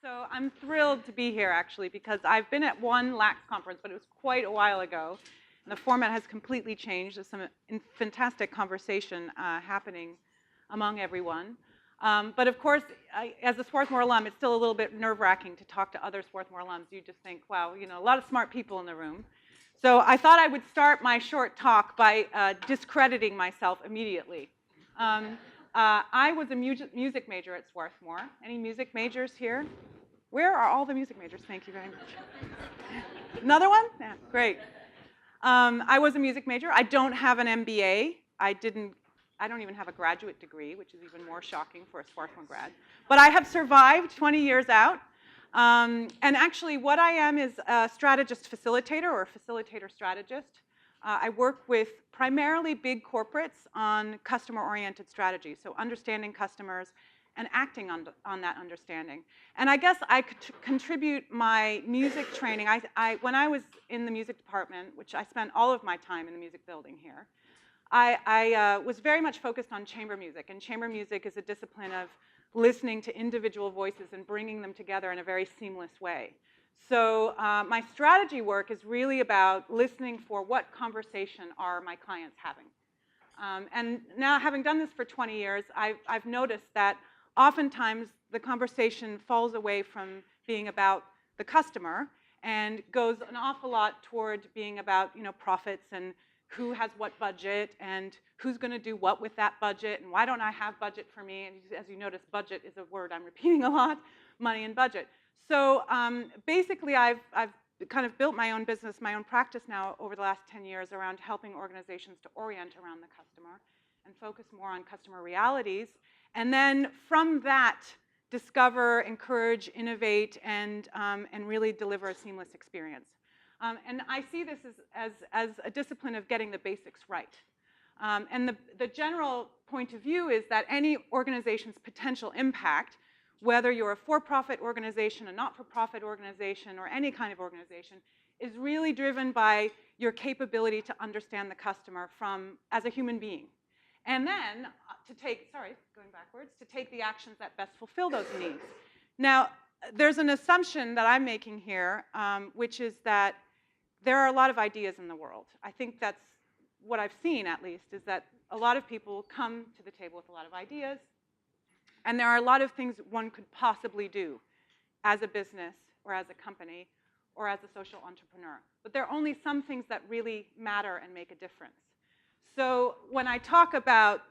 So I'm thrilled to be here, actually, because I've been at one LAX conference, but it was quite a while ago. And the format has completely changed. There's some fantastic conversation happening among everyone. But of course, as a Swarthmore alum, it's still a little bit nerve-wracking to talk to other Swarthmore alums. You just think, wow, you know, a lot of smart people in the room. So I thought I would start my short talk by discrediting myself immediately. I was a music major at Swarthmore. Any music majors here? Where are all the music majors? Thank you very much. Another one? Yeah, great. I was a music major. I don't have an MBA. I don't even have a graduate degree, which is even more shocking for a Swarthmore grad. But I have survived 20 years out. And actually, what I am is a strategist facilitator or a facilitator strategist. I work with primarily big corporates on customer-oriented strategy, so understanding customers and acting on that understanding. And I guess I could contribute my music training. When I was in the music department, which I spent all of my time in the music building here, I was very much focused on chamber music. And chamber music is a discipline of listening to individual voices and bringing them together in a very seamless way. So my strategy work is really about listening for what conversation are my clients having. And now, having done this for 20 years, I've noticed that oftentimes the conversation falls away from being about the customer and goes an awful lot toward being about, you know, profits and who has what budget and who's going to do what with that budget and why don't I have budget for me. And as you notice, budget is a word I'm repeating a lot, money and budget. So basically, I've kind of built my own business, my own practice now over the last 10 years around helping organizations to orient around the customer and focus more on customer realities. And then from that, discover, encourage, innovate, and really deliver a seamless experience. And I see this as a discipline of getting the basics right. And the general point of view is that any organization's potential impact, whether you're a for-profit organization, a not-for-profit organization, or any kind of organization, is really driven by your capability to understand the customer as a human being. And then to take the actions that best fulfill those needs. Now, there's an assumption that I'm making here, which is that there are a lot of ideas in the world. I think that's what I've seen, at least, is that a lot of people come to the table with a lot of ideas, and there are a lot of things one could possibly do as a business or as a company or as a social entrepreneur. But there are only some things that really matter and make a difference. So when I talk about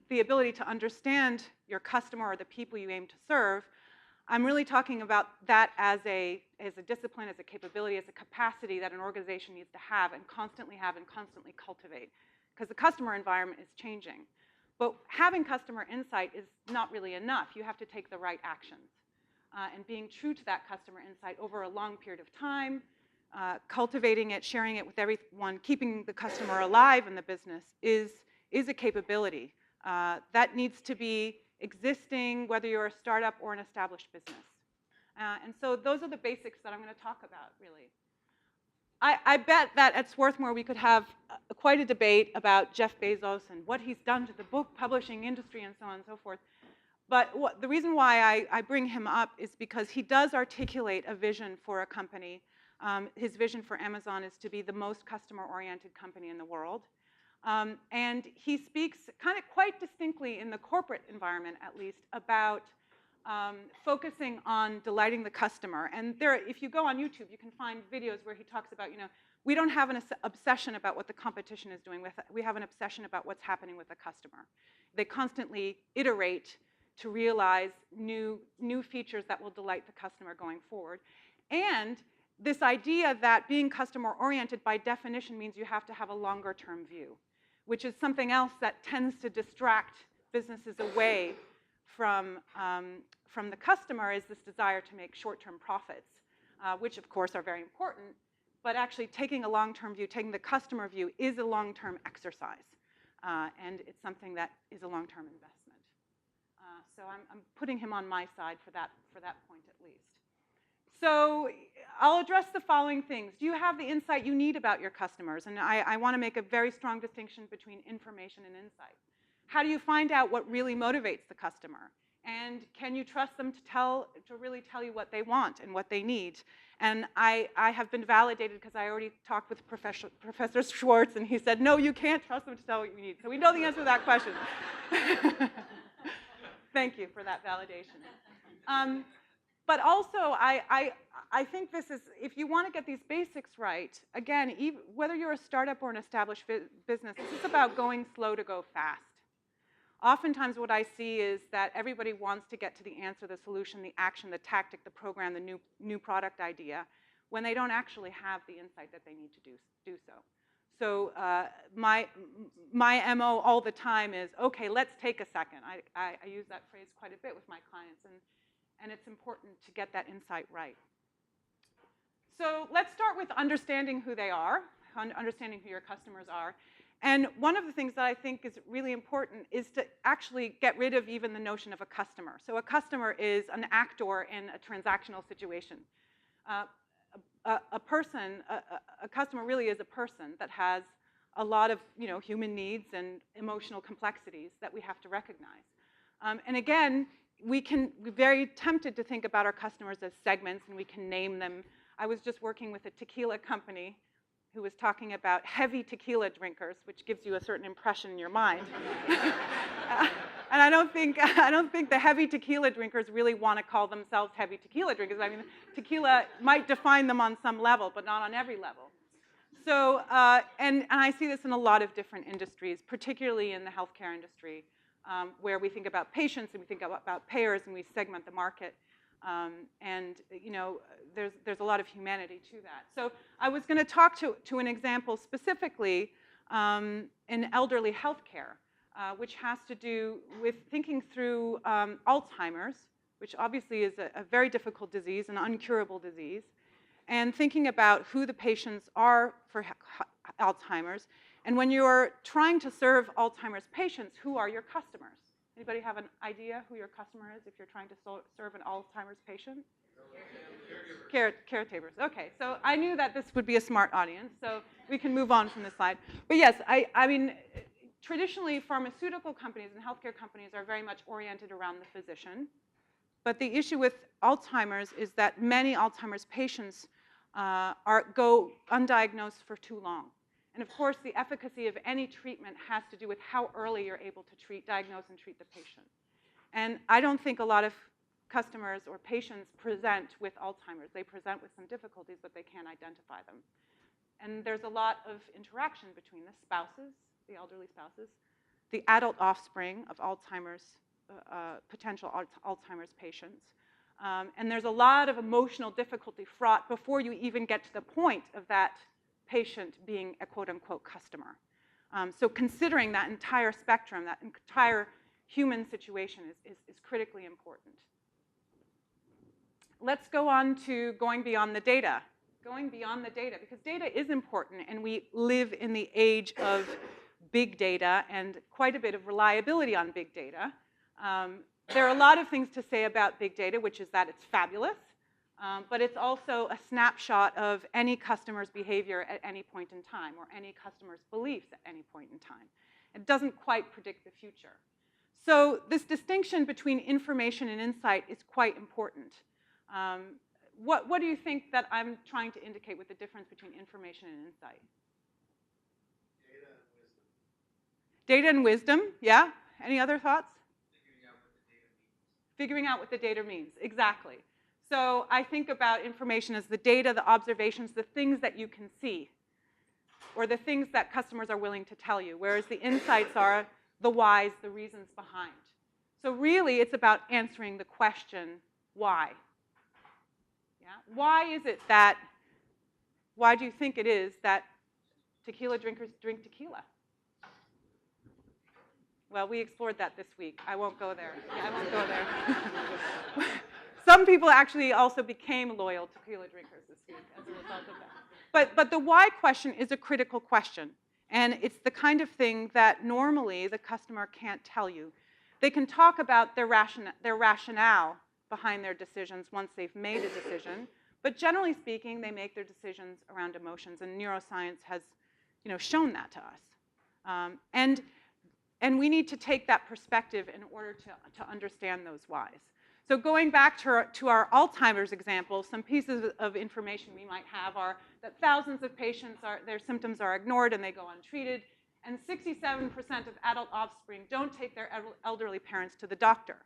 the ability to understand your customer or the people you aim to serve, I'm really talking about that as a discipline, as a capability, as a capacity that an organization needs to have and constantly cultivate, because the customer environment is changing. But having customer insight is not really enough. You have to take the right actions. And being true to that customer insight over a long period of time, cultivating it, sharing it with everyone, keeping the customer alive in the business is a capability that needs to be existing, whether you're a startup or an established business. And so those are the basics that I'm going to talk about, really. I bet that at Swarthmore we could have quite a debate about Jeff Bezos and what he's done to the book publishing industry and so on and so forth. But the reason why I bring him up is because he does articulate a vision for a company. His vision for Amazon is to be the most customer-oriented company in the world. And he speaks kind of quite distinctly in the corporate environment, at least, about focusing on delighting the customer. And if you go on YouTube, you can find videos where he talks about, you know, we don't have an obsession about what the competition is doing. We have an obsession about what's happening with the customer. They constantly iterate to realize new features that will delight the customer going forward. And this idea that being customer-oriented by definition means you have to have a longer-term view, which is something else that tends to distract businesses away from the customer, is this desire to make short-term profits, which of course are very important, but actually taking a long-term view, taking the customer view is a long-term exercise, and it's something that is a long-term investment. So I'm putting him on my side for that point at least. So I'll address the following things. Do you have the insight you need about your customers? And I want to make a very strong distinction between information and insight. How do you find out what really motivates the customer? And can you trust them to really tell you what they want and what they need? And I have been validated because I already talked with Professor Schwartz, and he said, no, you can't trust them to tell what you need. So we know the answer to that question. Thank you for that validation. But also, I think this is, if you want to get these basics right, again, whether you're a startup or an established business, this is about going slow to go fast. Oftentimes what I see is that everybody wants to get to the answer, the solution, the action, the tactic, the program, the new product idea, when they don't actually have the insight that they need to do so. So my MO all the time is, okay, let's take a second. I use that phrase quite a bit with my clients, and it's important to get that insight right. So let's start with understanding who they are, understanding who your customers are. And one of the things that I think is really important is to actually get rid of even the notion of a customer. So a customer is an actor in a transactional situation. A customer really is a person that has a lot of human needs and emotional complexities that we have to recognize. And again, we're very tempted to think about our customers as segments, and we can name them. I was just working with a tequila company who was talking about heavy tequila drinkers, which gives you a certain impression in your mind. And I don't think the heavy tequila drinkers really want to call themselves heavy tequila drinkers. I mean, tequila might define them on some level, but not on every level. So, and I see this in a lot of different industries, particularly in the healthcare industry, where we think about patients and we think about payers and we segment the market. And there's a lot of humanity to that. So I was going to talk to an example specifically in elderly healthcare, which has to do with thinking through Alzheimer's, which obviously is a very difficult disease, an uncurable disease, and thinking about who the patients are for Alzheimer's. And when you're trying to serve Alzheimer's patients, who are your customers? Anybody have an idea who your customer is if you're trying to serve an Alzheimer's patient? Caretakers. Okay, so I knew that this would be a smart audience, so we can move on from this slide. But yes, I mean, traditionally, pharmaceutical companies and healthcare companies are very much oriented around the physician. But the issue with Alzheimer's is that many Alzheimer's patients go undiagnosed for too long. And of course, the efficacy of any treatment has to do with how early you're able to diagnose and treat the patient. And I don't think a lot of customers or patients present with Alzheimer's. They present with some difficulties, but they can't identify them. And there's a lot of interaction between the spouses, the elderly spouses, the adult offspring of Alzheimer's, potential Alzheimer's patients. And there's a lot of emotional difficulty fraught before you even get to the point of that patient being a quote-unquote customer. So considering that entire spectrum, that entire human situation is critically important. Let's go on to going beyond the data. Going beyond the data, because data is important, and we live in the age of big data and quite a bit of reliability on big data. There are a lot of things to say about big data, which is that it's fabulous, but it's also a snapshot of any customer's behavior at any point in time, or any customer's beliefs at any point in time. It doesn't quite predict the future. So this distinction between information and insight is quite important. What do you think that I'm trying to indicate with the difference between information and insight? Data and wisdom, yeah? Any other thoughts? Figuring out what the data means, exactly. So I think about information as the data, the observations, the things that you can see, or the things that customers are willing to tell you, whereas the insights are the whys, the reasons behind. So really, it's about answering the question, why? Yeah? Why do you think it is that tequila drinkers drink tequila? Well, we explored that this week. I won't go there. Yeah, I won't go there. Some people actually also became loyal tequila drinkers this week as a result of that. But the why question is a critical question. And it's the kind of thing that normally the customer can't tell you. They can talk about their rationale behind their decisions once they've made a decision. But generally speaking, they make their decisions around emotions. And neuroscience has shown that to us. And And we need to take that perspective in order to understand those whys. So going back to our Alzheimer's example, some pieces of information we might have are that thousands of patients, their symptoms are ignored and they go untreated, and 67% of adult offspring don't take their elderly parents to the doctor.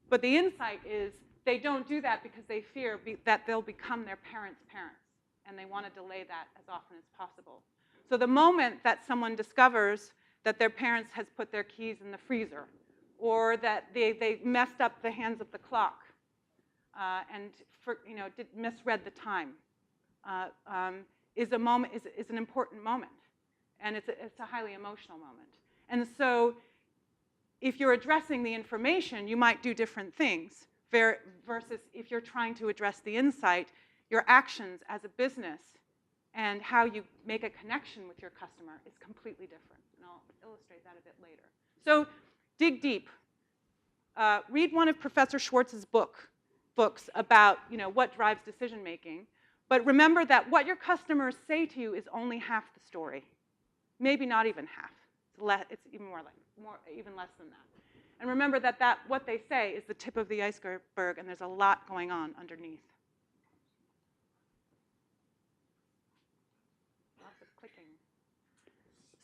But the insight is they don't do that because they fear that they'll become their parents' parents, and they want to delay that as often as possible. So the moment that someone discovers that their parents has put their keys in the freezer, or that they messed up the hands of the clock and misread the time, is an important moment, and it's a highly emotional moment. And so, if you're addressing the information, you might do different things. Versus if you're trying to address the insight, your actions as a business and how you make a connection with your customer is completely different. And I'll illustrate that a bit later. So dig deep. Read one of Professor Schwartz's books about what drives decision making. But remember that what your customers say to you is only half the story. Maybe not even half. It's even even less than that. And remember that what they say is the tip of the iceberg, and there's a lot going on underneath. Lots of clicking.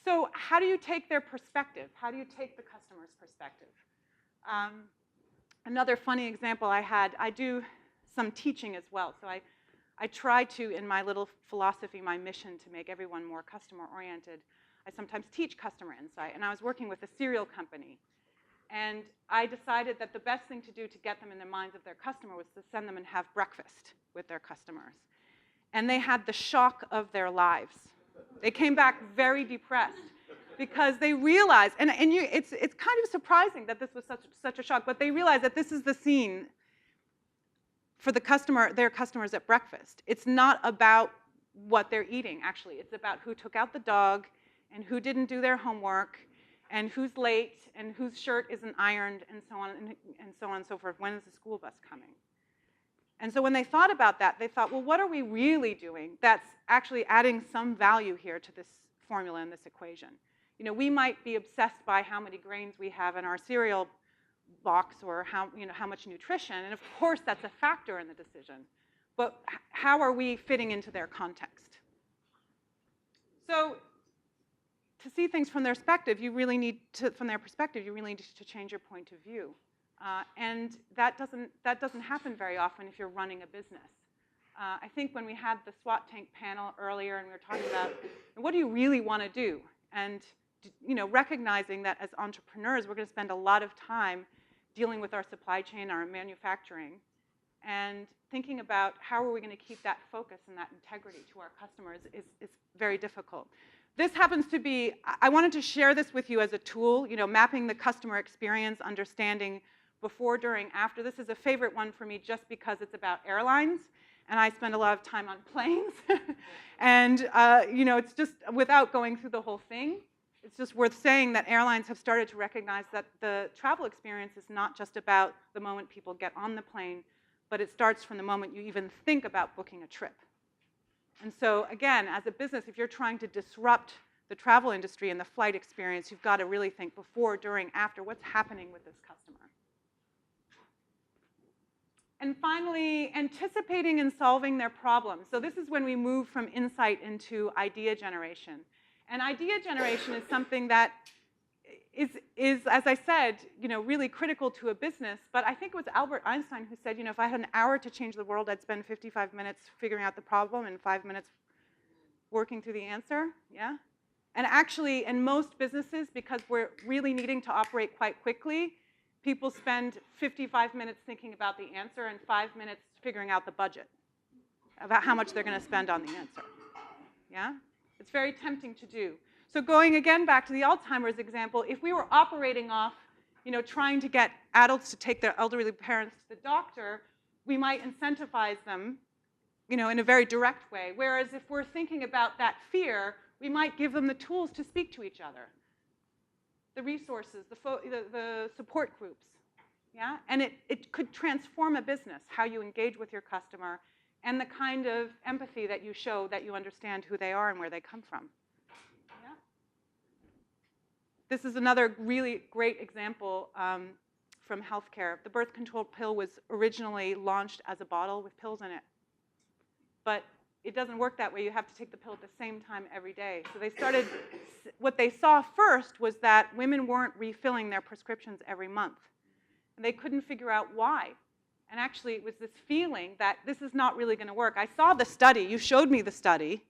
So how do you take their perspective? How do you take the customer's perspective? Another funny example I do some teaching as well. So I try to, in my little philosophy, my mission to make everyone more customer-oriented, I sometimes teach customer insight. And I was working with a cereal company. And I decided that the best thing to do to get them in the minds of their customer was to send them and have breakfast with their customers. And they had the shock of their lives. They came back very depressed because they realized, it's kind of surprising that this was such a shock, but they realized that this is the scene for their customers at breakfast. It's not about what they're eating, actually. It's about who took out the dog and who didn't do their homework, and who's late, and whose shirt isn't ironed, and so on and so forth. When is the school bus coming? And so when they thought about that, they thought, well, what are we really doing that's actually adding some value here to this formula and this equation? We might be obsessed by how many grains we have in our cereal box or how much nutrition, and of course that's a factor in the decision. But how are we fitting into their context? So, to see things from their perspective, you really need to change your point of view, and that doesn't happen very often if you're running a business. I think when we had the SWAT tank panel earlier, and we were talking about what do you really want to do, and recognizing that as entrepreneurs, we're going to spend a lot of time dealing with our supply chain, our manufacturing, and thinking about how are we going to keep that focus and that integrity to our customers is very difficult. This happens to be, I wanted to share this with you as a tool, mapping the customer experience, understanding before, during, after. This is a favorite one for me just because it's about airlines, and I spend a lot of time on planes. And, it's just, without going through the whole thing, it's just worth saying that airlines have started to recognize that the travel experience is not just about the moment people get on the plane, but it starts from the moment you even think about booking a trip. And so, again, as a business, if you're trying to disrupt the travel industry and the flight experience, you've got to really think before, during, after, what's happening with this customer. And finally, anticipating and solving their problems. So this is when we move from insight into idea generation. And idea generation is something that is, as I said, really critical to a business. But I think it was Albert Einstein who said, if I had an hour to change the world, I'd spend 55 minutes figuring out the problem and 5 minutes working through the answer. Yeah? And actually, in most businesses, because we're really needing to operate quite quickly, people spend 55 minutes thinking about the answer and 5 minutes figuring out the budget, about how much they're going to spend on the answer. Yeah? It's very tempting to do. So going again back to the Alzheimer's example, if we were operating off, trying to get adults to take their elderly parents to the doctor, we might incentivize them, in a very direct way. Whereas if we're thinking about that fear, we might give them the tools to speak to each other, the resources, the support groups. Yeah? And it could transform a business, how you engage with your customer, and the kind of empathy that you show that you understand who they are and where they come from. Yeah? this is another really great example from healthcare. The birth control pill was originally launched as a bottle with pills in it. But it doesn't work that way. You have to take the pill at the same time every day. So they started, what they saw first was that women weren't refilling their prescriptions every month. And they couldn't figure out why. And actually, it was this feeling that this is not really going to work. I saw the study. You showed me the study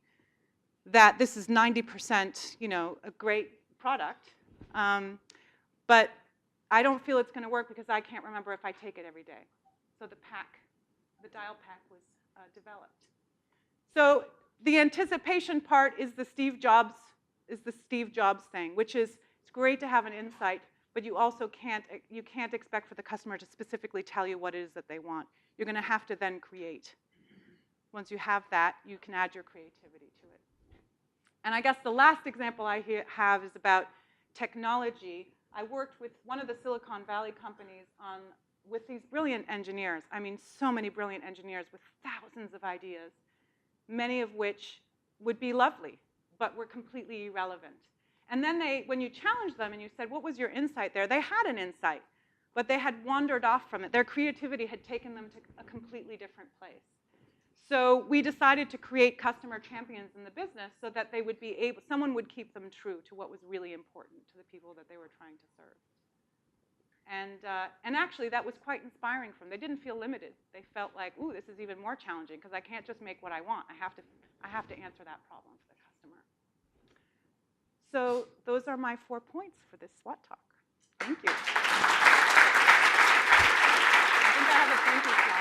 that this is 90%, a great product. But I don't feel it's going to work because I can't remember if I take it every day. So the dial pack was developed. So the anticipation part is the Steve Jobs thing, which is it's great to have an insight, but you also can't expect for the customer to specifically tell you what it is that they want. You're going to have to then create. Once you have that, you can add your creativity to it. And I guess the last example I have is about technology. I worked with one of the Silicon Valley companies with these brilliant engineers. I mean, so many brilliant engineers with thousands of ideas, many of which would be lovely, but were completely irrelevant. And then when you challenged them and you said, what was your insight there? They had an insight, but they had wandered off from it. Their creativity had taken them to a completely different place. So we decided to create customer champions in the business so that they would be someone would keep them true to what was really important to the people that they were trying to serve. And actually, that was quite inspiring for them. They didn't feel limited. They felt like, ooh, this is even more challenging because I can't just make what I want. I have to answer that problem for the customer. So those are my 4 points for this SWOT talk. Thank you. I think I have a thank you slide.